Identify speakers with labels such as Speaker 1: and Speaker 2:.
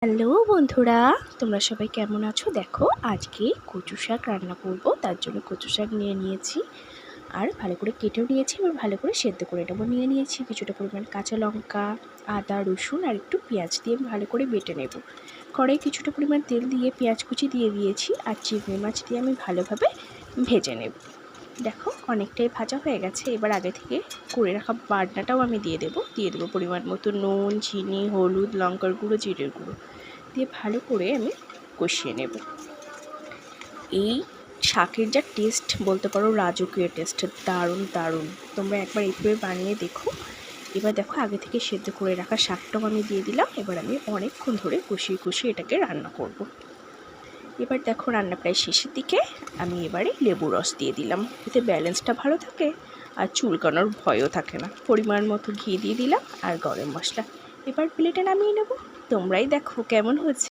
Speaker 1: Hello বন্ধুরা, তোমরা সবাই কেমন আছো? দেখো, আজকে কচু শাক রান্না করব। তার জন্য কচু শাক নিয়ে নিয়েছি আর ভালো করে কেটেও নিয়েছি। এবার ভালো করে সেদ্ধ করে নেবো। নিয়েছি কিছুটা পরিমাণ কাঁচা লঙ্কা, আদা, রসুন আর একটু পেঁয়াজ দিয়ে আমি ভালো করে বেটে নেব। কড়াই কিছুটা পরিমাণ তেল দিয়ে পেঁয়াজ কুচি দিয়ে দিয়েছি আর চিংড়ি মাছ দিয়ে আমি ভালোভাবে ভেজে নেব। দেখো, অনেকটাই ভাজা হয়ে গেছে। এবার আগে থেকে করে রাখা বাটনাটাও আমি দিয়ে দেবো পরিমাণ মতো নুন, চিনি, হলুদ, লঙ্কার গুঁড়ো, জিরের গুঁড়ো দিয়ে ভালো করে আমি কষিয়ে নেব। এই শাকের যা টেস্ট বলতে পারো, রাজকীয় টেস্ট, দারুণ দারুণ। তোমরা একবার এইভাবে বানিয়ে দেখো। এবার দেখো, আগে থেকে সেদ্ধ করে রাখা শাকটাও আমি দিয়ে দিলাম। এবার আমি অনেকক্ষণ ধরে কষিয়ে এটাকে রান্না করব। এবার দেখো, রান্না প্রায় শেষের দিকে। আমি এবারে লেবুর রস দিয়ে দিলাম, এতে ব্যালেন্সটা ভালো থাকে আর চুলকানোর ভয়ও থাকে না। পরিমাণ মতো ঘি দিয়ে দিলাম আর গরম মশলা। এবার প্লেটে নামিয়ে নেব। তোমরাই দেখো কেমন হয়েছে।